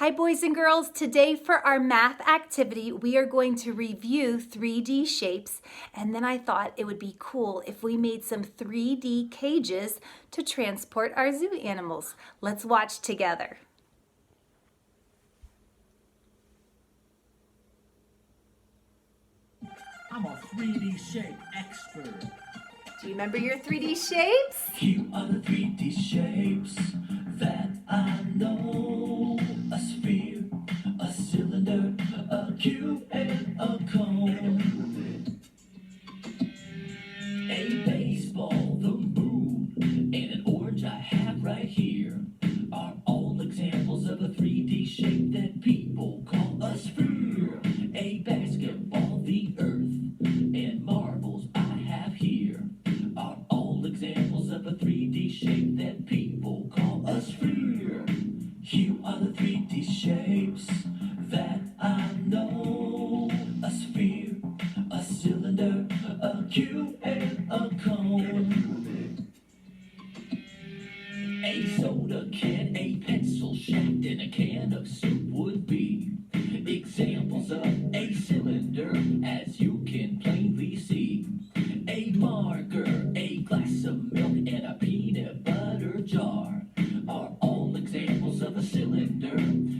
Hi boys and girls, today for our math activity we are going to review 3D shapes, and then I thought it would be cool if we made some 3D cages to transport our zoo animals. Let's watch together. I'm a 3D shape expert. Do you remember your 3D shapes? Here are the 3D shapes that I know. A sphere, a cylinder, a cube, and a cone. A baseball, the moon, and an orange I have right here are all examples of a 3D shape that people call a sphere. A basketball, the earth, and marbles I have here are all examples of a 3D shape that people call a sphere. Here are the 3D shapes that I know. A sphere, a cylinder, a cube, and a cone. A soda can, a pencil shaft, and a can of soup would be examples of a cylinder, as you can plainly see. A marker, a glass of milk, and a peanut butter jar are all examples of a cylinder.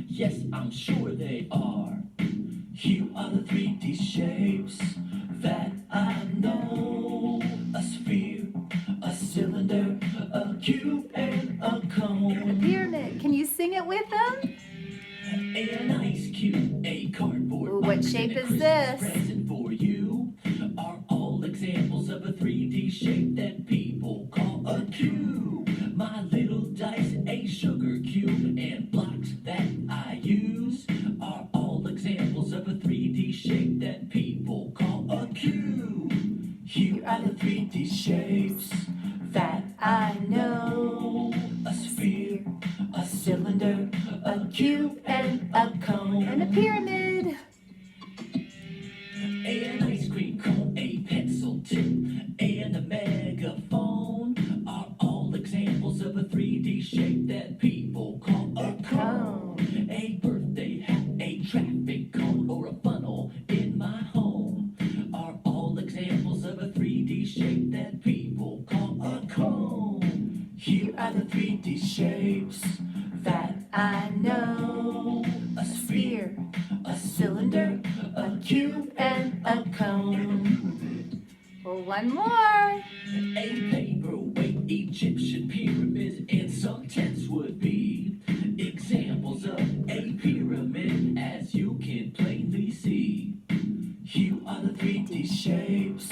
Yes, I'm sure they are. Here are the 3D shapes that I know. A sphere, a cylinder, a cube, and a cone. Pyramid, can you sing it with them? An ice cube, a cardboard Ooh, what box, shape and a is Christmas this? present for you are all examples of a 3D shape that people call a cube. My little dice, a sugar cube, and blocks that I use are all examples of a 3D shape that people call a cube. Here are the 3D shapes that I know. A sphere, a cylinder, a cube, and a cone. And a pyramid. An ice cream cone, a pencil tip, and a megaphone are all examples of a 3D shape that people call a cone. A birthday hat, a traffic cone, or a funnel in my home are all examples of a 3D shape that people call a cone. Here are the 3D shapes that I know. A sphere, a cylinder, a cube, and a cone. Well, one more. A paperweight, Egyptian pyramids, and some tents would be examples of a pyramid, as you can plainly see. Here are the 3D shapes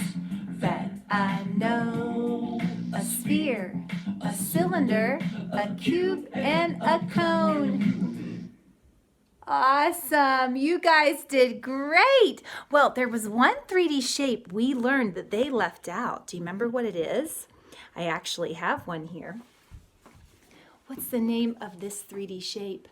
that I know. A sphere, a cylinder, a cube, and a cone. Awesome, you guys did great. Well, there was one 3D shape we learned that they left out. Do you remember what it is? I actually have one here. What's the name of this 3D shape?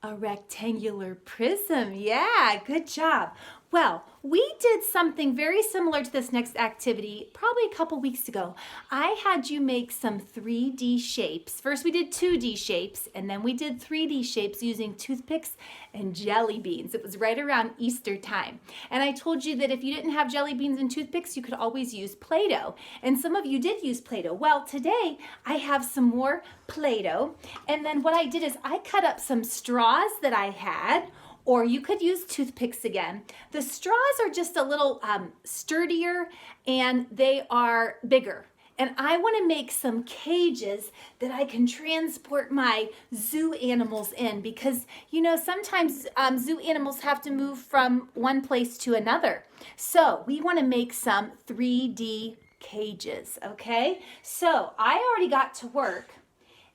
A rectangular prism. Yeah, good job. Well, we did something very similar to this next activity probably a couple weeks ago. I had you make some 3D shapes. First we did 2D shapes, and then we did 3D shapes using toothpicks and jelly beans. It was right around Easter time. And I told you that if you didn't have jelly beans and toothpicks, you could always use Play-Doh. And some of you did use Play-Doh. Well, today I have some more Play-Doh. And then what I did is I cut up some straws that I had, or you could use toothpicks again. The straws are just a little sturdier and they are bigger. And I want to make some cages that I can transport my zoo animals in, because you know sometimes zoo animals have to move from one place to another. So we want to make some 3D cages, okay? So I already got to work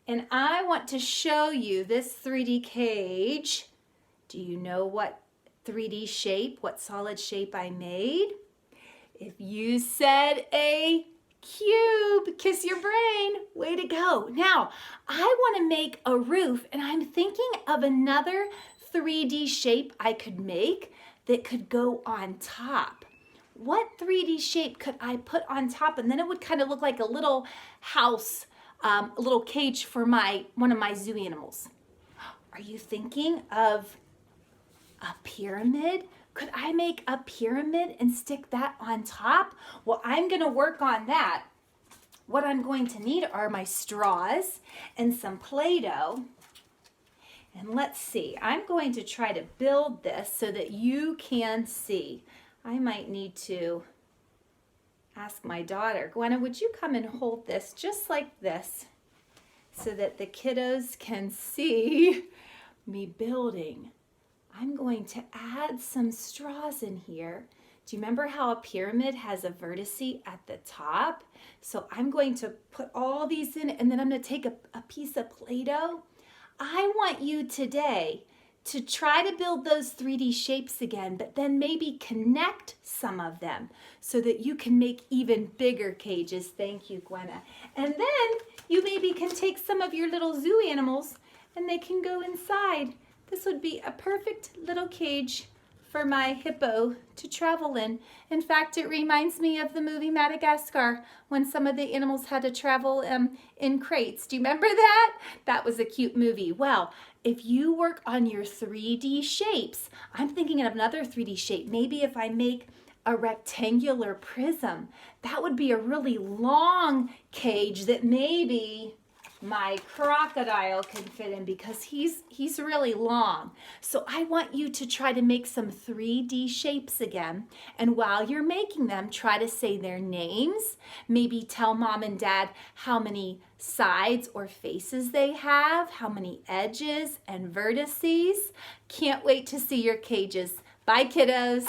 and I want to show you this 3D cage. Do you know what 3D shape, what solid shape I made? If you said a cube, kiss your brain, way to go. Now, I want to make a roof, and I'm thinking of another 3D shape I could make that could go on top. What 3D shape could I put on top? And then it would kind of look like a little house, a little cage for one of my zoo animals. Are you thinking of a pyramid? Could I make a pyramid and stick that on top? Well, I'm gonna work on that. What I'm going to need are my straws and some Play-Doh. And let's see, I'm going to try to build this so that you can see. I might need to ask my daughter, Gwenna, would you come and hold this just like this so that the kiddos can see me building? I'm going to add some straws in here. Do you remember how a pyramid has a vertice at the top? So I'm going to put all these in, and then I'm going to take a piece of Play-Doh. I want you today to try to build those 3D shapes again, but then maybe connect some of them so that you can make even bigger cages. Thank you, Gwenna. And then you maybe can take some of your little zoo animals and they can go inside. This would be a perfect little cage for my hippo to travel in. In fact, it reminds me of the movie Madagascar when some of the animals had to travel in crates. Do you remember that? That was a cute movie. Well, if you work on your 3D shapes, I'm thinking of another 3D shape. Maybe if I make a rectangular prism, that would be a really long cage that maybe my crocodile can fit in because he's really long. So I want you to try to make some 3D shapes again. And while you're making them, try to say their names. Maybe tell mom and dad how many sides or faces they have, how many edges and vertices. Can't wait to see your cages. Bye, kiddos.